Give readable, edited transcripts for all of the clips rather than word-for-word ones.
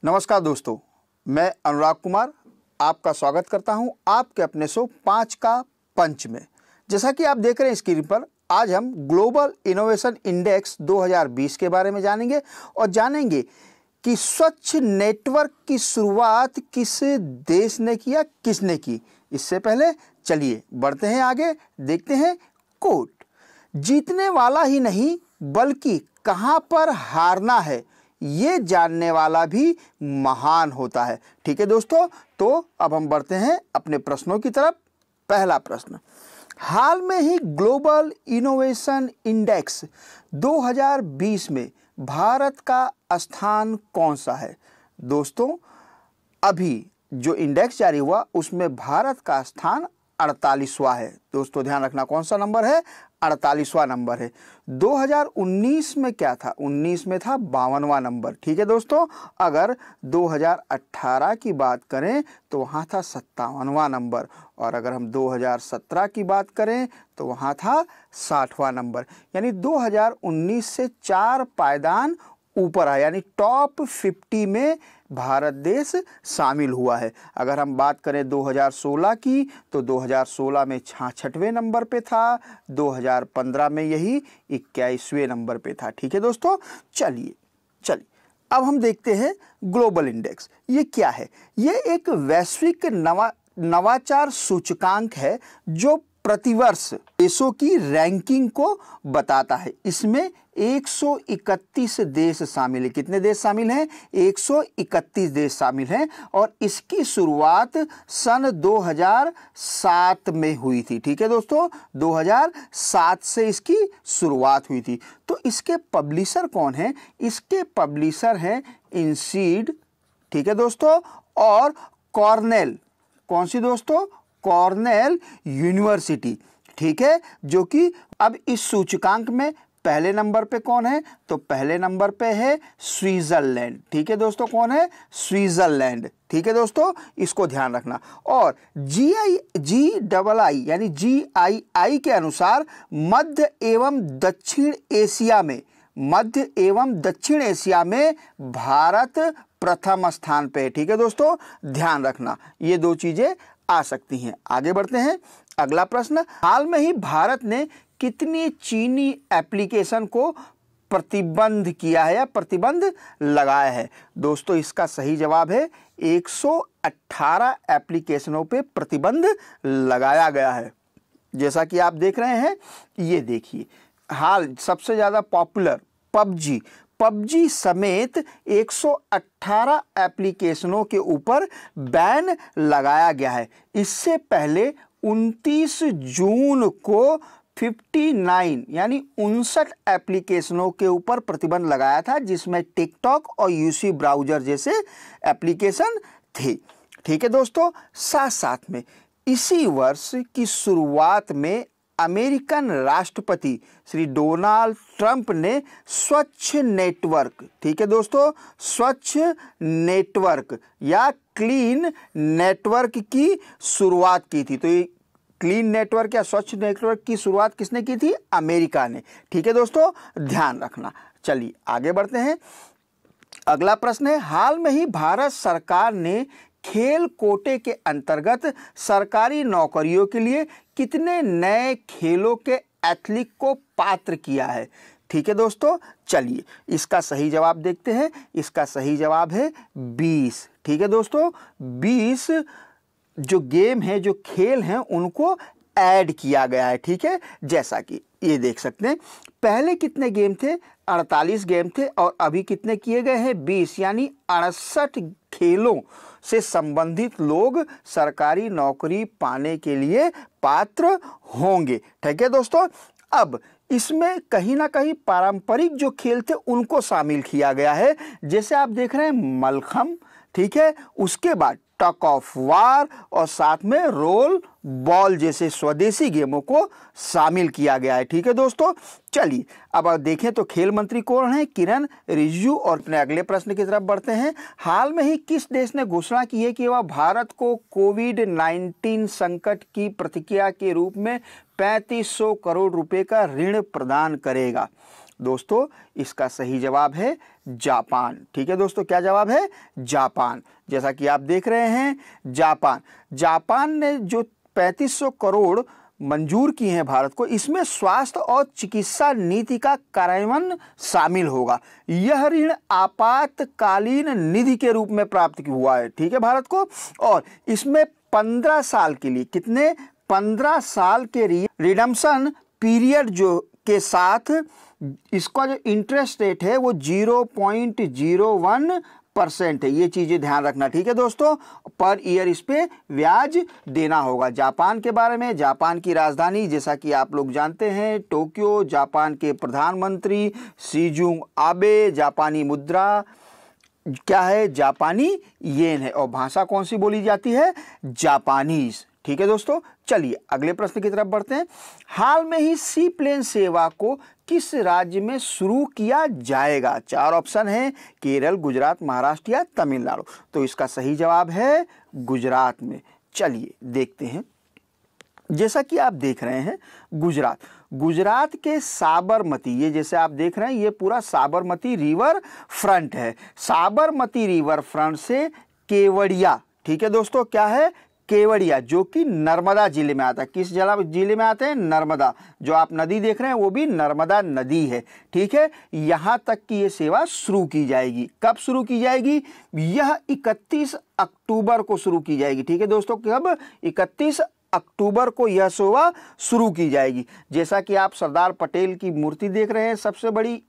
नमस्कार दोस्तों, मैं अनुराग कुमार आपका स्वागत करता हूं आपके अपने शो 5 का पंच में। जैसा कि आप देख रहे हैं स्क्रीन पर, आज हम ग्लोबल इनोवेशन इंडेक्स 2020 के बारे में जानेंगे और जानेंगे कि स्वच्छ नेटवर्क की शुरुआत किस देश ने किया, किसने की। इससे पहले चलिए बढ़ते हैं आगे, देखते हैं कोट। जीतने वाला ही नहीं बल्कि कहां पर हारना है ये जानने वाला भी महान होता है। ठीक है दोस्तों, तो अब हम बढ़ते हैं अपने प्रश्नों की तरफ। पहला प्रश्न, हाल में ही ग्लोबल इनोवेशन इंडेक्स 2020 में भारत का स्थान कौन सा है? दोस्तों, अभी जो इंडेक्स जारी हुआ उसमें भारत का स्थान 48वां है। दोस्तों ध्यान रखना, कौन सा नंबर है? 48वां नंबर है। 2019 में क्या था? 19 में था 52वां नंबर। ठीक है दोस्तों, अगर 2018 की बात करें तो वहाँ था 57वां नंबर, और अगर हम 2017 की बात करें तो वहाँ था 60वां नंबर। यानी 2019 से 4 पायदान ऊपर आया, यानी टॉप 50 में भारत देश शामिल हुआ है। अगर हम बात करें 2016 की तो 2016 में 66वें नंबर पे था, 2015 में यही 21वें नंबर पे था। ठीक है दोस्तों, चलिए अब हम देखते हैं ग्लोबल इंडेक्स। ये क्या है? ये एक वैश्विक नवाचार सूचकांक है जो प्रतिवर्ष देशों की रैंकिंग को बताता है। इसमें 131 देश शामिल है। कितने देश शामिल हैं? 131 देश शामिल हैं, और इसकी शुरुआत सन 2007 में हुई थी। ठीक है दोस्तों, 2007 से इसकी शुरुआत हुई थी। तो इसके पब्लिशर कौन हैं? इसके पब्लिशर हैं इनसीड, ठीक है दोस्तों, और कॉर्नेल। कौन सी दोस्तों? Cornell university. ठीक है, जो कि अब इस सूचकांक में पहले नंबर पे कौन है? तो पहले नंबर पे है स्विट्जरलैंड। ठीक है दोस्तों, कौन है? स्विट्जरलैंड। ठीक है दोस्तों, इसको ध्यान रखना। और GII यानी GII के अनुसार मध्य एवं दक्षिण एशिया में भारत प्रथम स्थान पे है। ठीक है दोस्तों, ध्यान रखना, ये दो चीजें आ सकती हैं। आगे बढ़ते हैं। अगला प्रश्न, हाल में ही भारत ने कितनी चीनी एप्लीकेशन को प्रतिबंध किया है या प्रतिबंध लगाया है? दोस्तों, इसका सही जवाब है 118 एप्लीकेशनों पे प्रतिबंध लगाया गया है। जैसा कि आप देख रहे हैं, ये देखिए, हाल सबसे ज्यादा पॉपुलर पबजी समेत 118 एप्लीकेशनों के ऊपर बैन लगाया गया है। इससे पहले 29 जून को 59 यानी 59 एप्लीकेशनों के ऊपर प्रतिबंध लगाया था, जिसमें टिकटॉक और यूसी ब्राउजर जैसे एप्लीकेशन थे। ठीक है दोस्तों, साथ साथ में इसी वर्ष की शुरुआत में अमेरिकन राष्ट्रपति श्री डोनाल्ड ट्रंप ने स्वच्छ नेटवर्क, ठीक है दोस्तों, स्वच्छ नेटवर्क या क्लीन नेटवर्क की शुरुआत की थी। तो ये क्लीन नेटवर्क या स्वच्छ नेटवर्क की शुरुआत किसने की थी? अमेरिका ने। ठीक है दोस्तों, ध्यान रखना। चलिए आगे बढ़ते हैं। अगला प्रश्न है, हाल में ही भारत सरकार ने खेल कोटे के अंतर्गत सरकारी नौकरियों के लिए कितने नए खेलों के एथलीट को पात्र किया है? ठीक है दोस्तों, चलिए इसका सही जवाब देखते हैं। इसका सही जवाब है 20। ठीक है दोस्तों, 20 जो गेम है, जो खेल हैं, उनको ऐड किया गया है। ठीक है, जैसा कि ये देख सकते हैं, पहले कितने गेम थे? 48 गेम थे, और अभी कितने किए गए हैं? 20, यानी 68 खेलों से संबंधित लोग सरकारी नौकरी पाने के लिए पात्र होंगे। ठीक है दोस्तों, अब इसमें कहीं ना कहीं पारंपरिक जो खेल थे उनको शामिल किया गया है। जैसे आप देख रहे हैं मलखम, ठीक है, उसके बाद टग ऑफ वार, और साथ में रोल बॉल जैसे स्वदेशी गेमों को शामिल किया गया है। ठीक है दोस्तों, चलिए अब देखें तो खेल मंत्री कौन है? किरण रिजिजू। और अपने अगले प्रश्न की तरफ बढ़ते हैं। हाल में ही किस देश ने घोषणा की है कि वह भारत को कोविड-19 संकट की प्रतिक्रिया के रूप में 3500 करोड़ रुपए का ऋण प्रदान करेगा? दोस्तों इसका सही जवाब है जापान। ठीक है दोस्तों, क्या जवाब है? जापान। जैसा कि आप देख रहे हैं जापान ने जो 3500 करोड़ मंजूर की हैं भारत को, इसमें स्वास्थ्य और चिकित्सा नीति का कार्यान्वयन शामिल होगा। यह ऋण आपातकालीन निधि के रूप में प्राप्त हुआ है, ठीक है, भारत को। और इसमें 15 साल के लिए, कितने? 15 साल के रिडम्पशन पीरियड जो के साथ इसका जो इंटरेस्ट रेट है वो 0.01% है। ये चीजें ध्यान रखना, ठीक है दोस्तों। पर ईयर इस पे ब्याज देना होगा। जापान के बारे में, जापान की राजधानी जैसा कि आप लोग जानते हैं टोक्यो, जापान के प्रधानमंत्री शिंजो आबे, जापानी मुद्रा क्या है? जापानी येन है। और भाषा कौन सी बोली जाती है? जापानीज। ठीक है दोस्तों, चलिए अगले प्रश्न की तरफ बढ़ते हैं। हाल में ही सी प्लेन सेवा को किस राज्य में शुरू किया जाएगा? 4 ऑप्शन है, केरल, गुजरात, महाराष्ट्र या तमिलनाडु। तो इसका सही जवाब है गुजरात में। चलिए देखते हैं। जैसा कि आप देख रहे हैं गुजरात के साबरमती, ये जैसे आप देख रहे हैं ये पूरा साबरमती रिवर फ्रंट है। साबरमती रिवर फ्रंट से केवड़िया, ठीक है दोस्तों, क्या है? केवड़िया, जो कि नर्मदा जिले में आता है। किस जिले में आते हैं? नर्मदा। जो आप नदी देख रहे हैं वो भी नर्मदा नदी है, ठीक है। यहाँ तक की ये सेवा शुरू की जाएगी। कब शुरू की जाएगी? यह 31 अक्टूबर को शुरू की जाएगी, ठीक है दोस्तों। कब? 31 अक्टूबर को यह सेवा शुरू की जाएगी। जैसा कि आप सरदार पटेल की मूर्ति देख रहे हैं सबसे बड़ी,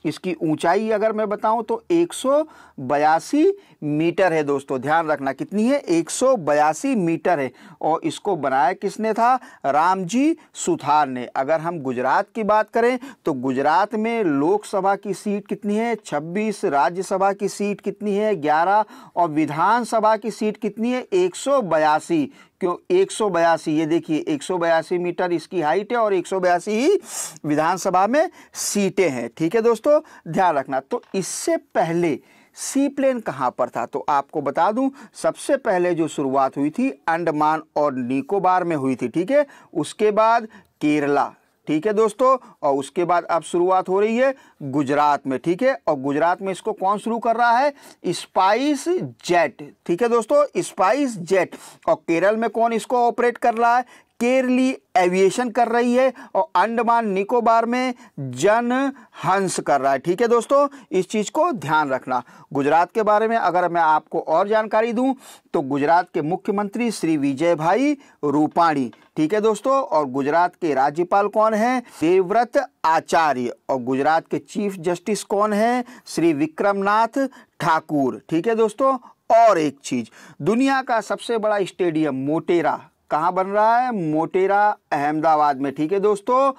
इसकी ऊंचाई अगर मैं बताऊं तो 182 मीटर है दोस्तों। ध्यान रखना कितनी है? 182 मीटर है। और इसको बनाया किसने था? रामजी सुथार ने। अगर हम गुजरात की बात करें तो गुजरात में लोकसभा की सीट कितनी है? 26, राज्यसभा की सीट कितनी है? 11, और विधानसभा की सीट कितनी है? 182। क्यों 182? ये देखिए 182 मीटर इसकी हाइट है और 182 ही विधानसभा में सीटें हैं, ठीक है दोस्तों, ध्यान रखना। तो इससे पहले सी प्लेन कहां पर था? तो आपको बता दूं सबसे पहले जो शुरुआत हुई थी अंडमान और निकोबार में हुई थी, ठीक है। उसके बाद केरला, ठीक है दोस्तों, और उसके बाद अब शुरुआत हो रही है गुजरात में, ठीक है। और गुजरात में इसको कौन शुरू कर रहा है? स्पाइस जेट, ठीक है दोस्तों, स्पाइस जेट। और केरल में कौन इसको ऑपरेट कर रहा है? केरली एविएशन कर रही है। और अंडमान निकोबार में जन हंस कर रहा है, ठीक है दोस्तों। इस चीज को ध्यान रखना। गुजरात के बारे में अगर मैं आपको और जानकारी दूं तो गुजरात के मुख्यमंत्री श्री विजय भाई रूपाणी, ठीक है दोस्तों। और गुजरात के राज्यपाल कौन है? देवव्रत आचार्य। और गुजरात के चीफ जस्टिस कौन है? श्री विक्रमनाथ ठाकुर, ठीक है दोस्तों। और एक चीज, दुनिया का सबसे बड़ा स्टेडियम मोटेरा कहाँ बन रहा है? मोटेरा अहमदाबाद में, ठीक है दोस्तों।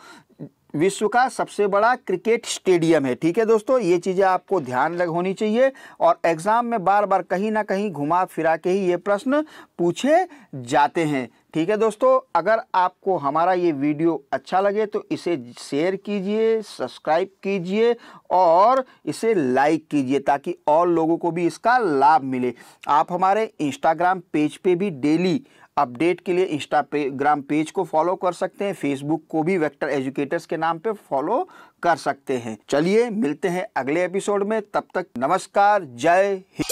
विश्व का सबसे बड़ा क्रिकेट स्टेडियम है, ठीक है दोस्तों। ये चीज़ें आपको ध्यान होनी चाहिए। और एग्जाम में बार बार कहीं ना कहीं घुमा फिरा के ही ये प्रश्न पूछे जाते हैं, ठीक है दोस्तों। अगर आपको हमारा ये वीडियो अच्छा लगे तो इसे शेयर कीजिए, सब्सक्राइब कीजिए और इसे लाइक कीजिए ताकि और लोगों को भी इसका लाभ मिले। आप हमारे इंस्टाग्राम पेज पे भी डेली अपडेट के लिए इंस्टाग्राम पेज को फॉलो कर सकते हैं। फेसबुक को भी वेक्टर एजुकेटर्स के नाम पे फॉलो कर सकते हैं। चलिए मिलते हैं अगले एपिसोड में, तब तक नमस्कार, जय हिंद।